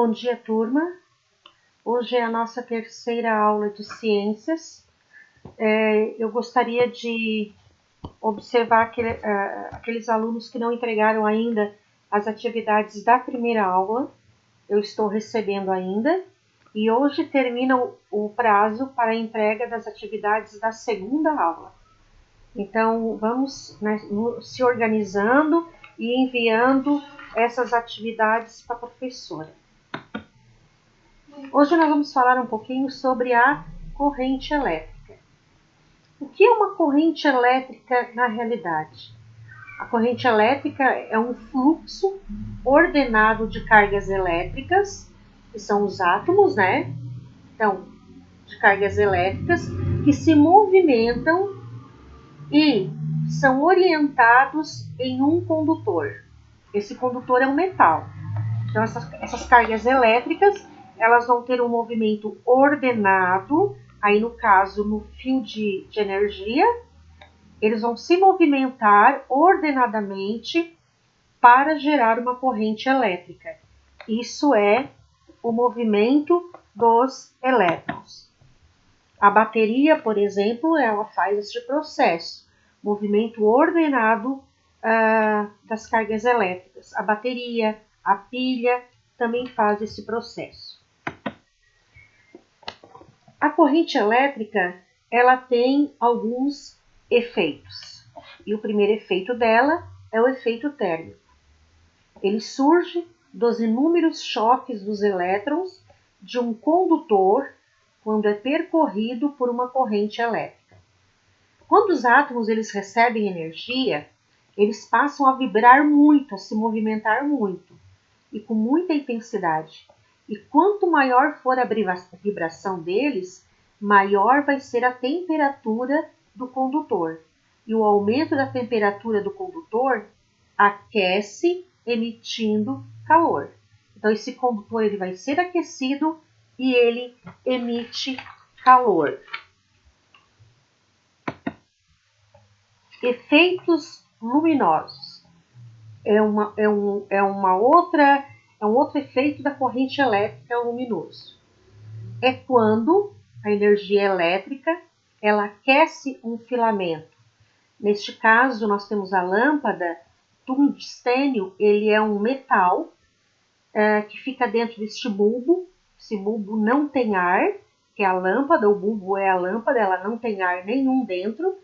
Bom dia, turma. Hoje é a nossa terceira aula de ciências. Eu gostaria de observar aqueles alunos que não entregaram ainda as atividades da primeira aula. Eu estou recebendo ainda. E hoje termina o prazo para a entrega das atividades da segunda aula. Então, vamos se organizando e enviando essas atividades para a professora. Hoje nós vamos falar um pouquinho sobre a corrente elétrica. O que é uma corrente elétrica na realidade? A corrente elétrica é um fluxo ordenado de cargas elétricas, que são os átomos, né? Então, de cargas elétricas que se movimentam e são orientados em um condutor. Esse condutor é um metal. Então, essas cargas elétricas, elas vão ter um movimento ordenado, aí no caso, no fio de energia, eles vão se movimentar ordenadamente para gerar uma corrente elétrica. Isso é o movimento dos elétrons. A bateria, por exemplo, ela faz este processo, movimento ordenado das cargas elétricas. A bateria, a pilha também faz esse processo. A corrente elétrica, ela tem alguns efeitos. E o primeiro efeito dela é o efeito térmico. Ele surge dos inúmeros choques dos elétrons de um condutor quando é percorrido por uma corrente elétrica. Quando os átomos eles recebem energia, eles passam a vibrar muito, a se movimentar muito e com muita intensidade. E quanto maior for a vibração deles, maior vai ser a temperatura do condutor. E o aumento da temperatura do condutor aquece, emitindo calor. Então, esse condutor ele vai ser aquecido e ele emite calor. Efeitos luminosos. É um outro efeito da corrente elétrica luminoso. É quando a energia elétrica ela aquece um filamento. Neste caso, nós temos a lâmpada. Tungstênio, ele é um metal que fica dentro deste bulbo. Esse bulbo não tem ar, que é a lâmpada, o bulbo é a lâmpada, ela não tem ar nenhum dentro.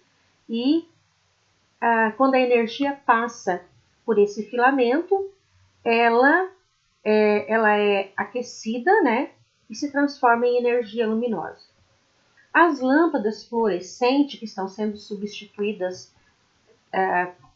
E quando a energia passa por esse filamento, ela é aquecida, né? E se transforma em energia luminosa. As lâmpadas fluorescentes que estão sendo substituídas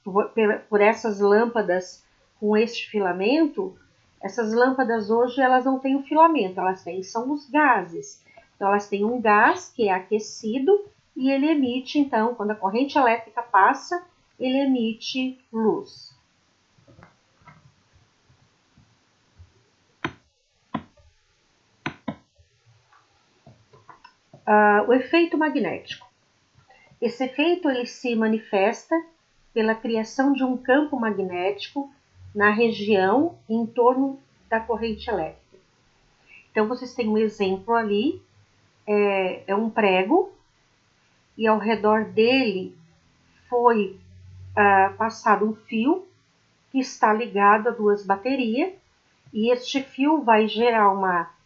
por essas lâmpadas com este filamento, essas lâmpadas hoje elas não têm o filamento, são os gases. Então elas têm um gás que é aquecido e ele emite, então, quando a corrente elétrica passa, ele emite luz. O efeito magnético. Esse efeito ele se manifesta pela criação de um campo magnético na região em torno da corrente elétrica. Então, vocês têm um exemplo ali, é um prego, e ao redor dele foi passado um fio que está ligado a duas baterias, e este fio vai gerar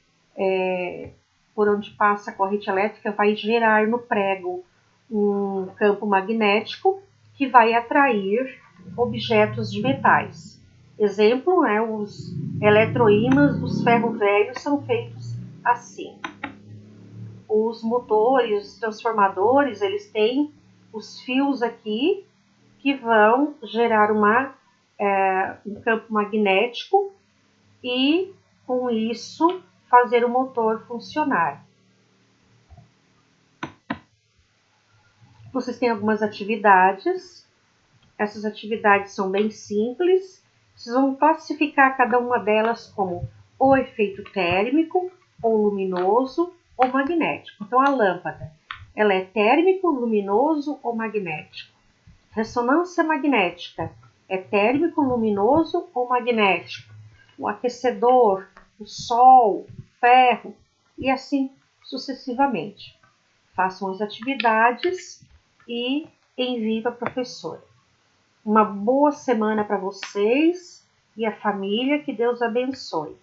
por onde passa a corrente elétrica, vai gerar no prego um campo magnético que vai atrair objetos de metais. Exemplo, os eletroímãs dos ferro velhos são feitos assim. Os motores, os transformadores, eles têm os fios aqui que vão gerar um campo magnético e, com isso, fazer o motor funcionar. Vocês têm algumas atividades. Essas atividades são bem simples. Vocês vão classificar cada uma delas como ou efeito térmico, ou luminoso, ou magnético. Então, a lâmpada, ela é térmico, luminoso ou magnético. Ressonância magnética, é térmico, luminoso ou magnético. O aquecedor, o sol, o ferro e assim sucessivamente. Façam as atividades e enviem para a professora. Uma boa semana para vocês e a família, que Deus abençoe.